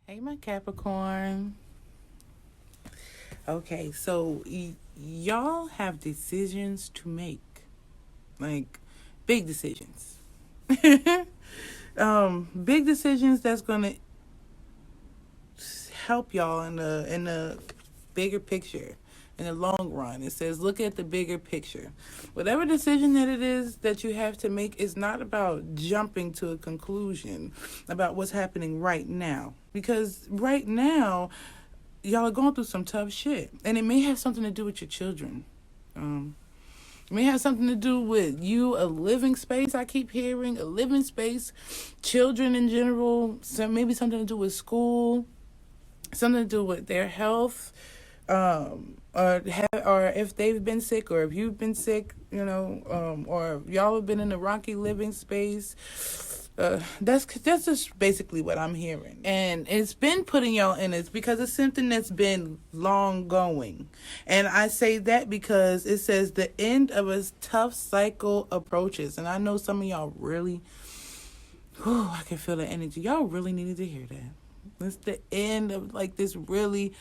Hey, my Capricorn. Okay, so y'all have decisions to make, like big decisions. Big decisions that's gonna help y'all in the bigger picture, in the long run. It says look at the bigger picture. Whatever decision that it is that you have to make is not about jumping to a conclusion about what's happening right now, because right now y'all are going through some tough shit, and it may have something to do with your children. It may have something to do with you, a living space. I keep hearing a living space, children in general. Maybe something to do with school, something to do with their health, or if they've been sick, or if you've been sick, or y'all have been in a rocky living space. That's just basically what I'm hearing, and it's been putting y'all in it because it's something that's been long going, and I say that because it says the end of a tough cycle approaches, and I know some of y'all really, I can feel the energy. Y'all really needed to hear that. It's the end of like this really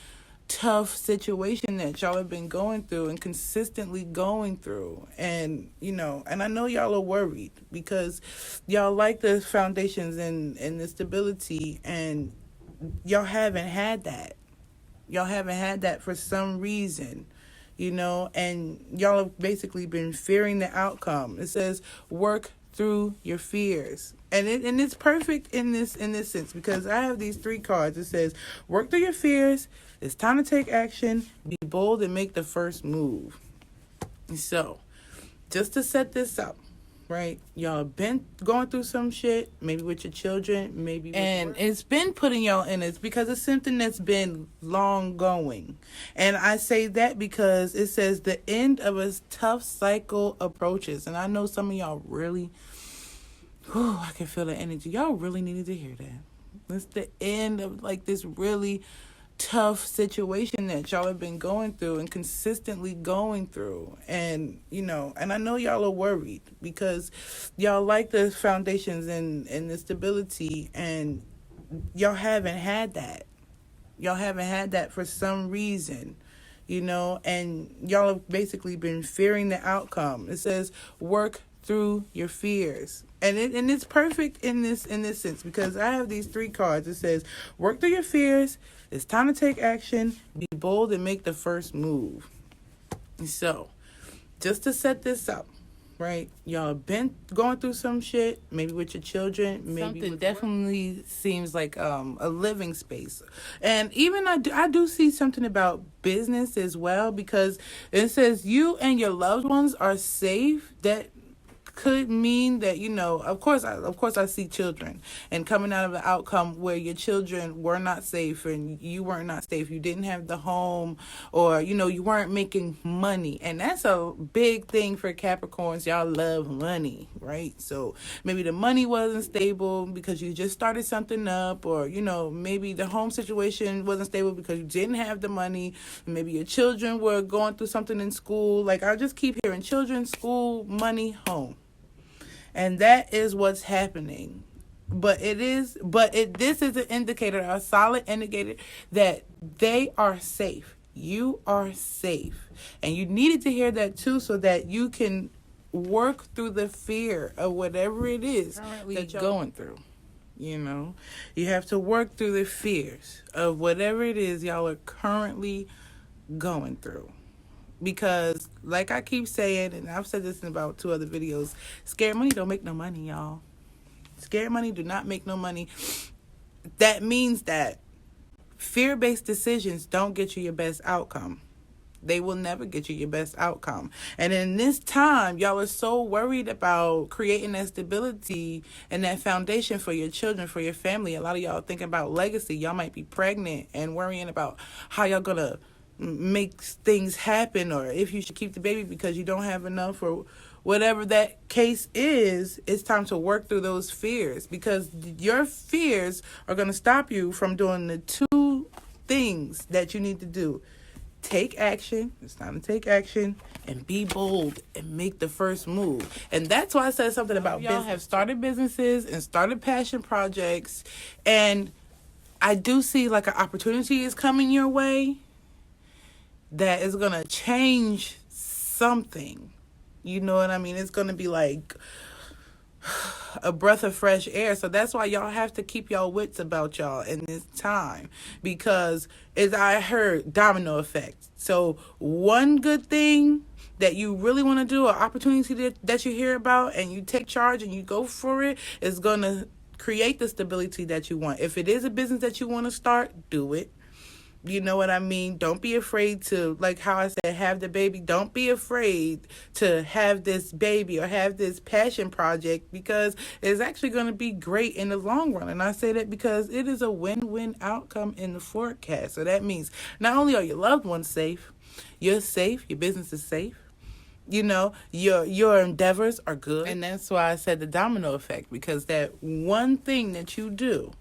tough situation that y'all have been going through and consistently going through, and I know y'all are worried because y'all like the foundations and the stability, and y'all haven't had that for some reason, and y'all have basically been fearing the outcome. It says work through your fears, and it's perfect in this sense, because I have these three cards. It says work through your fears, it's time to take action, be bold, and make the first move. So just to set this up, right, y'all been going through some shit, maybe with your children, maybe with and work. It's been putting y'all in it because it's something that's been long going, and I say that because it says the end of a tough cycle approaches, and I know some of y'all really, I can feel the energy. Y'all really needed to hear that. It's the end of like this really tough situation that y'all have been going through and consistently going through, and I know y'all are worried because y'all like the foundations and the stability, and y'all haven't had that for some reason, and y'all have basically been fearing the outcome. It says work through your fears, and it's perfect in this sense, because I have these three cards. It says work through your fears, it's time to take action, be bold, and make the first move. So just to set this up, right, y'all been going through some shit, maybe with your children, maybe something definitely work. Seems like a living space, and even I do see something about business as well, because it says you and your loved ones are safe. That could mean that of course I see children, and coming out of the outcome where your children were not safe and you were not safe, you didn't have the home, or you weren't making money, and that's a big thing for Capricorns. Y'all love money, right? So maybe the money wasn't stable because you just started something up, or maybe the home situation wasn't stable because you didn't have the money. Maybe your children were going through something in school. Like, I just keep hearing children, school, money, home. And that is what's happening. This is an indicator, a solid indicator that they are safe. You are safe. And you needed to hear that too, so that you can work through the fear of whatever it is that you're going through. You have to work through the fears of whatever it is y'all are currently going through. Because, like I keep saying, and I've said this in about 2 other videos, scared money don't make no money, y'all. Scared money do not make no money. That means that fear-based decisions don't get you your best outcome. They will never get you your best outcome. And in this time, y'all are so worried about creating that stability and that foundation for your children, for your family. A lot of y'all thinking about legacy. Y'all might be pregnant and worrying about how y'all gonna make things happen, or if you should keep the baby because you don't have enough, or whatever that case is. It's time to work through those fears, because your fears are going to stop you from doing the 2 things that you need to do. Take action. It's time to take action and be bold and make the first move. And that's why I said something about y'all have started businesses and started passion projects, and I do see like an opportunity is coming your way that is going to change something. You know what I mean? It's going to be like a breath of fresh air. So that's why y'all have to keep y'all wits about y'all in this time, because as I heard, domino effect. So one good thing that you really want to do, an opportunity that you hear about, and you take charge and you go for it, is going to create the stability that you want. If it is a business that you want to start, do it. You know what I mean? Don't be afraid to, like how I said, have the baby. Don't be afraid to have this baby or have this passion project, because it's actually going to be great in the long run. And I say that because it is a win-win outcome in the forecast. So that means not only are your loved ones safe, you're safe, your business is safe. You know, your endeavors are good. And that's why I said the domino effect, because that one thing that you do,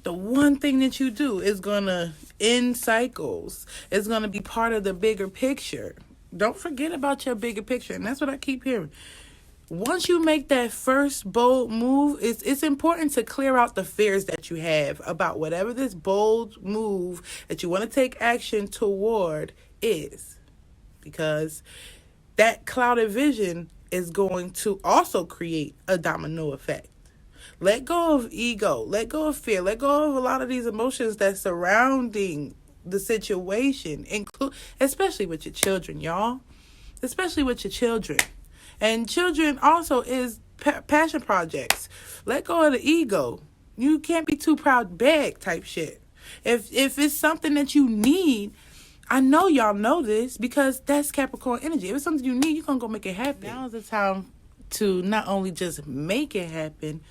the one thing that you do is going to end cycles. It's going to be part of the bigger picture. Don't forget about your bigger picture. And that's what I keep hearing. Once you make that first bold move, it's important to clear out the fears that you have about whatever this bold move that you want to take action toward is. Because that clouded vision is going to also create a domino effect. Let go of ego. Let go of fear. Let go of a lot of these emotions that's surrounding the situation, especially with your children, y'all. Especially with your children. And children also is passion projects. Let go of the ego. You can't be too proud to beg type shit. If it's something that you need, I know y'all know this because that's Capricorn energy. If it's something you need, you're going to go make it happen. Now is the time to not only just make it happen,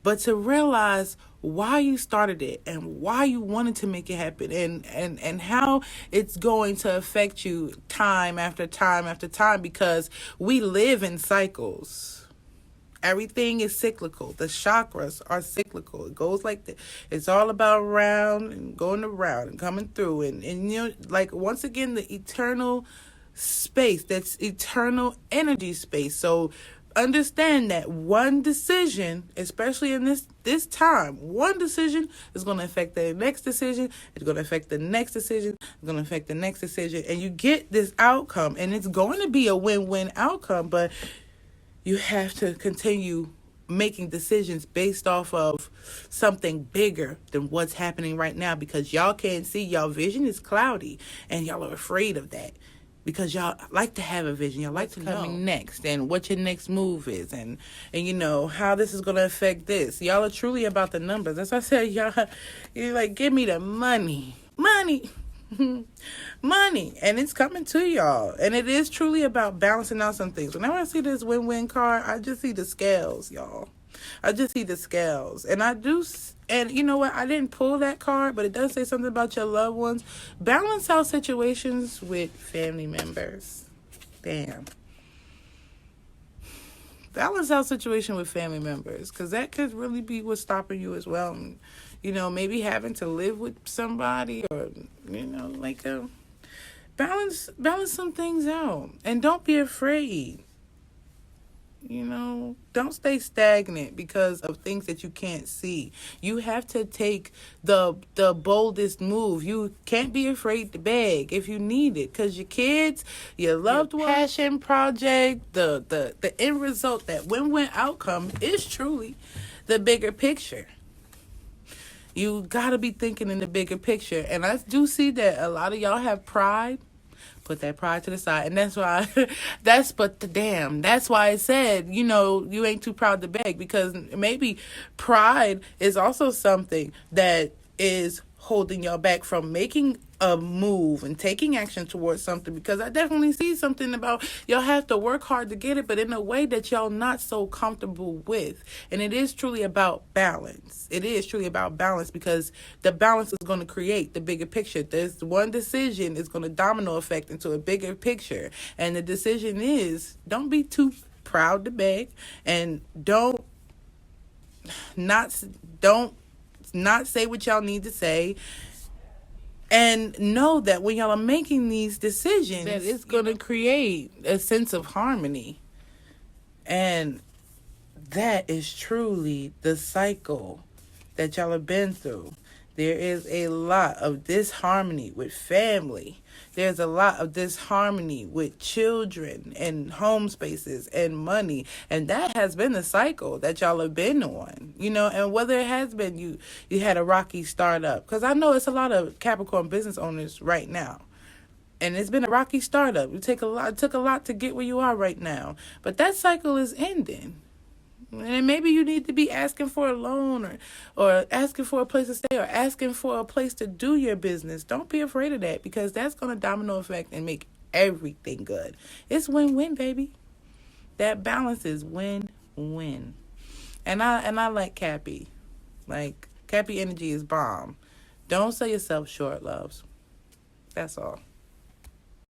but to realize why you started it and why you wanted to make it happen, and how it's going to affect you time after time after time, because we live in cycles. Everything is cyclical. The chakras are cyclical. It goes like that. It's all about round and going around and coming through. And you know, like, once again, the eternal space, that's eternal energy space. So understand that one decision, especially in this time, one decision is going to affect the next decision. It's going to affect the next decision. It's going to affect the next decision. And you get this outcome. And it's going to be a win-win outcome. But you have to continue making decisions based off of something bigger than what's happening right now, because y'all can't see. Y'all vision is cloudy, and y'all are afraid of that. Because y'all like to have a vision. Y'all like to know coming next and what your next move is, and you know how this is going to affect this. Y'all are truly about the numbers. That's why I said, y'all, you're like, give me the money. Money. And it's coming to y'all. And it is truly about balancing out some things. Whenever I see this win-win card, I just see the scales, y'all. I just see the scales. And I do, and you know what? I didn't pull that card, but it does say something about your loved ones. Balance out situations with family members. Damn. Balance out situation with family members, because that could really be what's stopping you as well. And, you know, maybe having to live with somebody, or, you know, like balance some things out. And don't be afraid. You know, don't stay stagnant because of things that you can't see. You have to take the boldest move. You can't be afraid to beg if you need it, because your kids, your loved ones, passion project, the end result, that win-win outcome is truly the bigger picture. You got to be thinking in the bigger picture. And I do see that a lot of y'all have pride. Put that pride to the side. And that's why, that's why I said, you know, you ain't too proud to beg, because maybe pride is also something that is holding y'all back from making a move and taking action towards something. Because I definitely see something about y'all have to work hard to get it, but in a way that y'all not so comfortable with. And it is truly about balance. It is truly about balance, because the balance is going to create the bigger picture. There's one decision is going to domino effect into a bigger picture. And the decision is, don't be too proud to beg, and don't not say what y'all need to say. And know that when y'all are making these decisions, that it's going to create a sense of harmony. And that is truly the cycle that y'all have been through. There is a lot of disharmony with family. There's a lot of disharmony with children and home spaces and money. And that has been the cycle that y'all have been on, and whether it has been you had a rocky startup. Because I know it's a lot of Capricorn business owners right now. And it's been a rocky startup. It took a lot to get where you are right now. But that cycle is ending. And maybe you need to be asking for a loan or asking for a place to stay or asking for a place to do your business. Don't be afraid of that, because that's going to domino effect and make everything good. It's win-win, baby. That balance is win-win. And I like Cappy. Like, Cappy energy is bomb. Don't sell yourself short, loves. That's all.